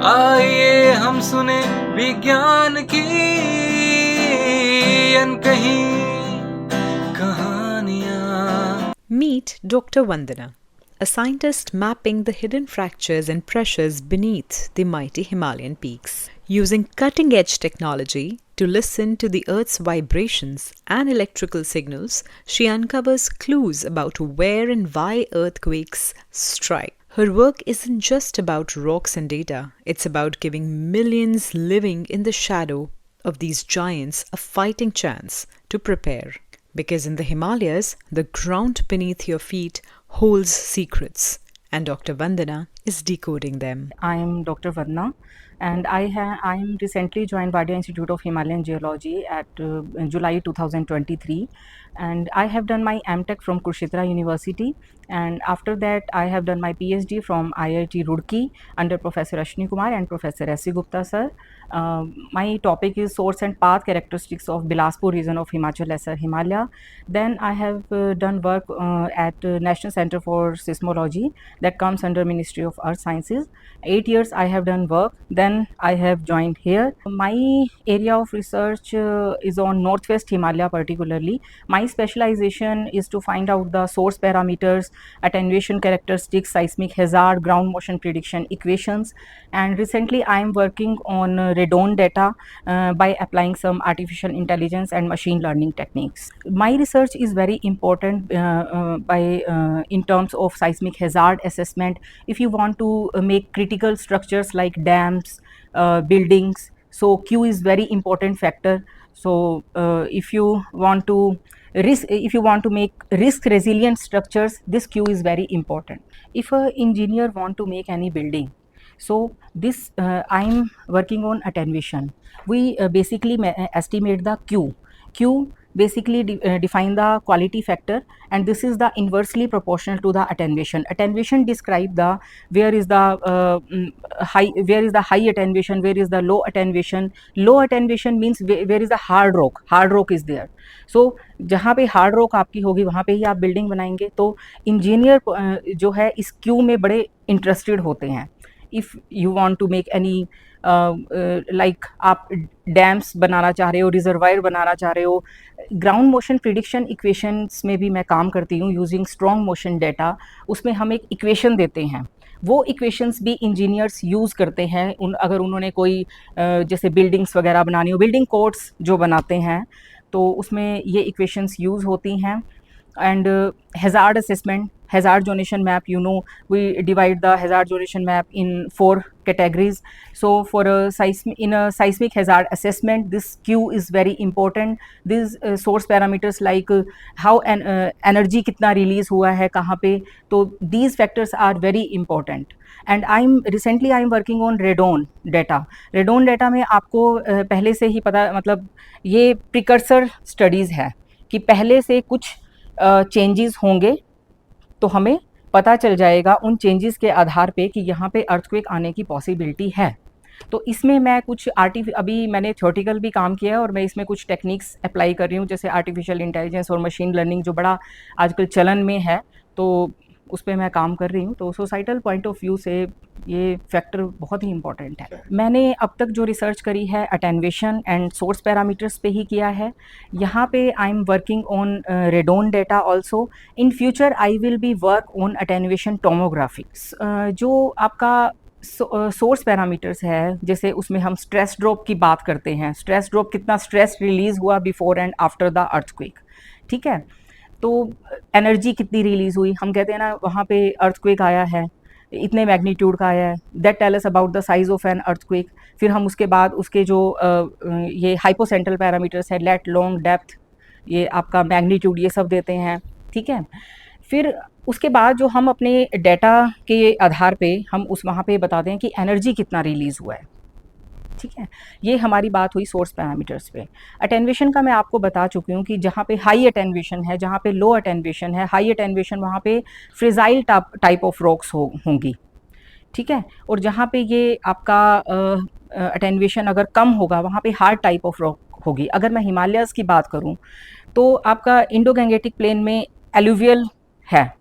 आइए हम सुने विज्ञान की अनकही कहानियां। Meet Dr. Vandana, a scientist mapping the hidden fractures and pressures beneath the mighty Himalayan peaks. Using cutting edge technology to listen to the Earth's vibrations and electrical signals, she uncovers clues about where and why earthquakes strike. Her work isn't just about rocks and data, it's about giving millions living in the shadow of these giants a fighting chance to prepare. Because in the Himalayas, the ground beneath your feet holds secrets, and Dr. Vandana is decoding them. I am Dr. Vandana, and I am recently joined Bardia Institute of Himalayan Geology at in July 2023, and I have done my MTech from Kurukshetra University, and after that I have done my PhD from IIT Roorkee under Professor Ashwini Kumar and Professor S.C. Gupta sir. My topic is source and path characteristics of Bilaspur region of Himachal Lesser Himalaya. Then I have done work at National Center for Seismology that comes under Ministry of Earth Sciences. 8 years I have done work. Then I have joined here. My area of research is on Northwest Himalaya particularly. My specialization is to find out the source parameters, attenuation characteristics, seismic hazard, ground motion prediction equations, and recently I am working on radon data by applying some artificial intelligence and machine learning techniques. My research is very important in terms of seismic hazard assessment. If you want to make critical structures like dams, buildings, so Q is very important factor. So if you want to make risk resilient structures, this Q is very important. If a engineer want to make any building, so this I'm working on attenuation. We basically estimate the Q. Q basically define the quality factor, and this is the inversely proportional to the attenuation. Attenuation describe the where is the where is the high attenuation, where is the low attenuation. Low attenuation means where is the hard rock. Hard rock is there. So जहाँ पे hard rock आपकी होगी वहाँ पे ही आप building बनाएंगे. तो engineer जो है इस क्यू में बड़े इंटरेस्टेड होते हैं. If you want to make any like आप डैम्स बनाना चाह रहे हो, रिजर्वायर बनाना चाह रहे हो, ग्राउंड मोशन प्रिडिक्शन इक्वेशंस में भी मैं काम करती हूँ यूजिंग स्ट्रॉन्ग मोशन डेटा. उसमें हम एक इक्वेशन देते हैं, वो इक्वेशंस भी इंजीनियर्स यूज़ करते हैं अगर उन्होंने कोई जैसे बिल्डिंग्स वगैरह बनानी हो, बिल्डिंग कोड्स जो बनाते हैं तो उसमें ये इक्वेशंस यूज़ होती हैं. And hazard assessment, hazard zonation map, we divide the hazard zonation map in 4 categories. So for a seismic hazard assessment, this Q is very important. These source parameters like how energy kitna release hua hai kahan pe, so these factors are very important. And recently I'm working on radon data. Radon data में आपको पहले से ही पता, मतलब ये precursor studies है कि पहले से कुछ चेंजेस होंगे तो हमें पता चल जाएगा उन चेंजेस के आधार पे कि यहाँ पे अर्थक्वेक आने की पॉसिबिलिटी है. तो इसमें मैं कुछ अभी मैंने थ्योरेटिकल भी काम किया है और मैं इसमें कुछ टेक्निक्स अप्लाई कर रही हूँ, जैसे आर्टिफिशियल इंटेलिजेंस और मशीन लर्निंग जो बड़ा आजकल चलन में है, तो उस पर मैं काम कर रही हूँ. तो सोसाइटल पॉइंट ऑफ व्यू से ये फैक्टर बहुत ही इम्पॉर्टेंट है. मैंने अब तक जो रिसर्च करी है अटेन्वेशन एंड सोर्स पैरामीटर्स पे ही किया है. यहाँ पे I am working on radon data also. In future I will be work on attenuation tomographics. जो आपका सोर्स पैरामीटर्स है, जैसे उसमें हम स्ट्रेस ड्रॉप की बात करते हैं. स्ट्रेस ड्रॉप कितना स्ट्रेस रिलीज़ हुआ before and after the earthquake, ठीक है. तो एनर्जी कितनी रिलीज़ हुई, हम कहते हैं ना वहाँ पे अर्थक्वेक आया है, इतने मैग्नीट्यूड का आया है, that tell us about the size of an earthquake. फिर हम उसके बाद उसके जो ये हाइपोसेंट्रल पैरामीटर्स है, लेट, लॉन्ग, डेप्थ, ये आपका मैग्नीट्यूड, ये सब देते हैं, ठीक है. फिर उसके बाद जो हम अपने डेटा के आधार पे हम उस वहाँ पे बताते हैं कि एनर्जी कितना रिलीज़ हुआ है, ठीक है. ये हमारी बात हुई सोर्स पैरामीटर्स पे. अटेन्वेशन का मैं आपको बता चुकी हूँ कि जहाँ पे हाई अटेन्वेशन है, जहाँ पे लो अटेन्वेशन है. हाई अटेन्वेशन वहाँ पे फ्रेजाइल टाइप ऑफ रॉक्स होंगी, ठीक है. और जहाँ पे ये आपका अटेन्वेशन अगर कम होगा वहाँ पे हार्ड टाइप ऑफ रॉक होगी. अगर मैं हिमालयस की बात करूँ तो आपका इंडो गंगेटिक प्लेन में एलुवियल है,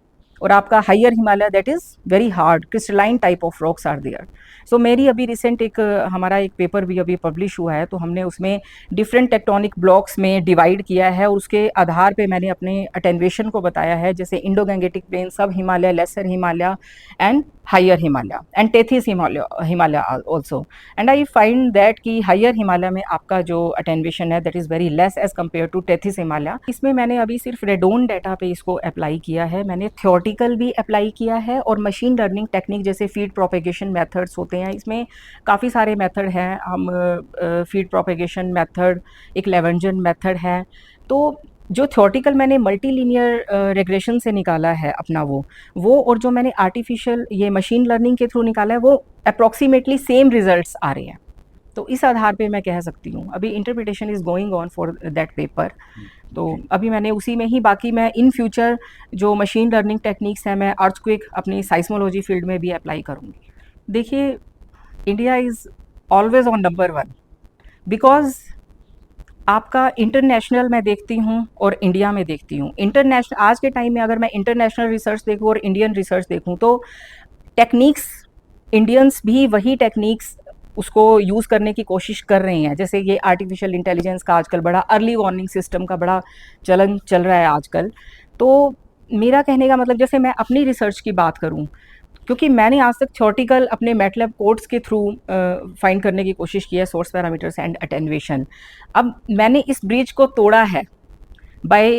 और आपका higher Himalaya that is very hard crystalline type of rocks are there. So मेरी अभी रिसेंट एक हमारा एक पेपर भी अभी पब्लिश हुआ है, तो हमने उसमें डिफरेंट टेक्टोनिक ब्लॉक्स में डिवाइड किया है और उसके आधार पे मैंने अपने अटेन्वेशन को बताया है, जैसे Indo Gangetic plain, sub Himalaya, lesser Himalaya and higher Himalaya and Tethys Himalaya also. And I find that कि हायर हिमालय में आपका जो अटेन्वेशन है that is very less as compare to Tethys Himalaya. इसमें मैंने अभी सिर्फ रेडोन डाटा पे इसको अप्लाई किया है, मैंने थ्योरेटिकल भी अप्लाई किया है और मशीन लर्निंग टेक्निक जैसे फीड प्रोपेगेशन मेथड्स होते हैं, इसमें काफ़ी सारे मेथड हैं। हम फीड प्रोपेगेशन मेथड, एक लेवेंजन मेथड है। तो जो थ्योरेटिकल मैंने मल्टीलीनियर रेग्रेशन से निकाला है अपना वो और जो मैंने आर्टिफिशियल ये मशीन लर्निंग के थ्रू निकाला है वो अप्रॉक्सीमेटली सेम रिजल्ट्स आ रहे हैं। तो इस आधार पे मैं कह सकती हूँ अभी interpretation is going on for that paper. तो अभी मैंने उसी में ही, बाकी मैं इन फ्यूचर जो मशीन लर्निंग टेक्निक्स हैं मैं अर्थक्वेक अपनी साइस्मोलॉजी फील्ड में भी अप्लाई करूँगी। देखिए, India is always on number 1 because आपका इंटरनेशनल मैं देखती हूँ और इंडिया में देखती हूँ। इंटरनेशनल आज के टाइम में अगर मैं इंटरनेशनल रिसर्च देखूँ और इंडियन रिसर्च देखूँ तो टेक्निक्स इंडियंस भी वही टेक्निक्स उसको यूज़ करने की कोशिश कर रहे हैं। जैसे ये आर्टिफिशियल इंटेलिजेंस का आजकल बड़ा, अर्ली वार्निंग सिस्टम का बड़ा चलन चल रहा है आजकल। तो मेरा कहने का मतलब, जैसे मैं अपनी रिसर्च की बात करूं, क्योंकि मैंने आज तक थ्योरेटिकल अपने मैटलैब कोड्स के थ्रू फाइंड करने की कोशिश की है सोर्स पैरामीटर्स एंड अटेन्वेशन। अब मैंने इस ब्रिज को तोड़ा है by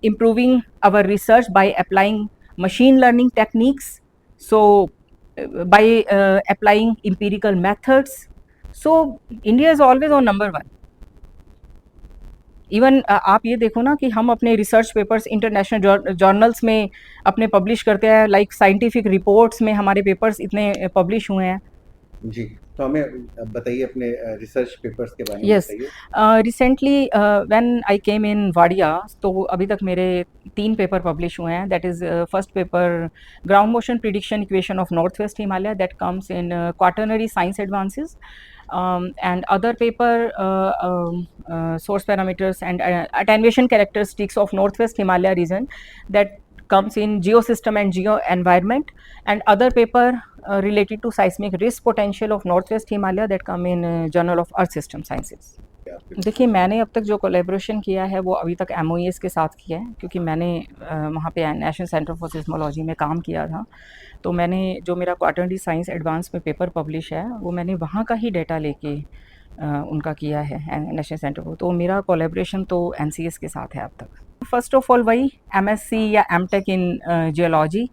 improving our research, by applying machine learning techniques, so by applying empirical methods. So India is always on number 1. Even आप ये देखो ना कि हम अपने रिसर्च पेपर्स इंटरनेशनल जर्नल्स में अपने पब्लिश करते हैं, लाइक साइंटिफिक रिपोर्ट्स में हमारे पेपर्स इतने पब्लिश हुए हैं। जी, तो हमें बताइए अपने रिसर्च पेपर्स के बारे में। यस, रिसेंटली व्हेन आई केम इन वाडिया, तो अभी तक मेरे 3 पेपर पब्लिश हुए हैं। That is first paper ground motion prediction equation of north west Himalaya, that comes in quaternary science advances, and other paper source parameters and attenuation characteristics of northwest Himalaya region, that comes in geosystem and geo environment, and other paper related to seismic risk potential of northwest Himalaya, that come in journal of earth system sciences. देखिए, मैंने अब तक जो collaboration किया है वो अभी तक MOES के साथ किया है, क्योंकि मैंने वहाँ पे नेशनल सेंटर फॉर सिस्मोलॉजी में काम किया था। तो मैंने जो मेरा क्वार्टरली साइंस एडवांस में पेपर पब्लिश है वो मैंने वहाँ का ही डेटा लेके उनका किया है नेशनल सेंटर for। तो मेरा कोलैबोरेशन तो NCS के साथ है अब तक। फर्स्ट ऑफ ऑल वही MSc या MTech इन जियोलॉजी,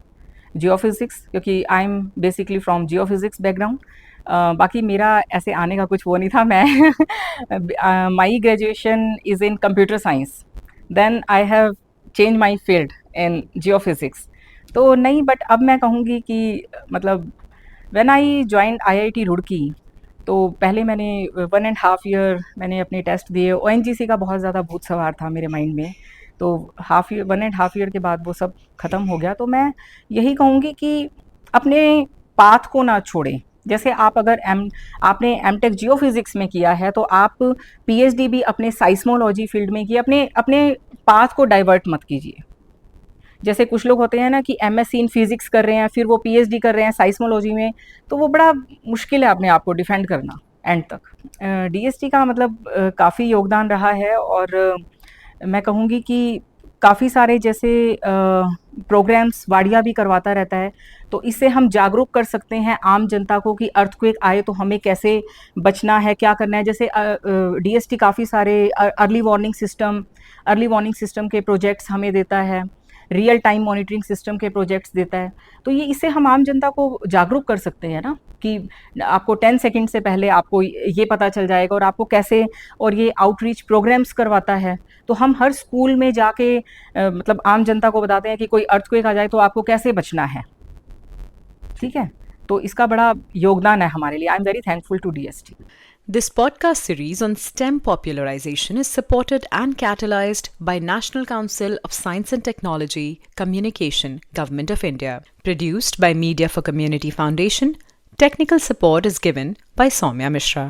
जियोफिज़िक्स, क्योंकि I am basically from geophysics background. बाकी मेरा ऐसे आने का कुछ वो नहीं था। मैं my graduation is in computer science, then I have change my field in geophysics. तो नहीं, बट अब मैं कहूँगी कि मतलब when I joined IIT Roorkee, तो पहले मैंने 1.5 ईयर मैंने अपने टेस्ट दिए। ONGC का बहुत ज़्यादा भूत सवार था मेरे माइंड में, तो 1.5 ईयर के बाद वो सब ख़त्म हो गया। तो मैं यही कहूँगी कि अपने पाथ को ना छोड़ें। जैसे आप अगर आपने MTech जियोफिज़िक्स में किया है तो आप PhD भी अपने साइस्मोलॉजी फील्ड में किए, अपने पाथ को डाइवर्ट मत कीजिए। जैसे कुछ लोग होते हैं ना कि MSc इन फिज़िक्स कर रहे हैं, फिर वो PhD कर रहे हैं साइस्मोलॉजी में, तो वो बड़ा मुश्किल है अपने आप को डिफेंड करना एंड तक। DST का मतलब काफ़ी योगदान रहा है, और मैं कहूँगी कि काफ़ी सारे जैसे प्रोग्राम्स वाडिया भी करवाता रहता है, तो इससे हम जागरूक कर सकते हैं आम जनता को कि अर्थक्वेक आए तो हमें कैसे बचना है, क्या करना है। जैसे DST काफ़ी सारे अर्ली वार्निंग सिस्टम के प्रोजेक्ट्स हमें देता है, रियल टाइम मॉनिटरिंग सिस्टम के प्रोजेक्ट्स देता है। तो ये इससे हम आम जनता को जागरूक कर सकते हैं ना, कि आपको 10 सेकंड से पहले आपको ये पता चल जाएगा, और आपको कैसे, और ये आउटरीच प्रोग्राम्स करवाता है। तो हम हर स्कूल में जाके मतलब आम जनता को बताते हैं कि कोई अर्थक्वेक आ जाए तो आपको कैसे बचना है, ठीक है। तो इसका बड़ा योगदान है हमारे लिए। I am very thankful to DST. This podcast series on STEM popularization is supported and catalyzed by National Council of Science and Technology, Communication, Government of India. Produced by Media for Community Foundation. Technical support is given by Soumya Mishra.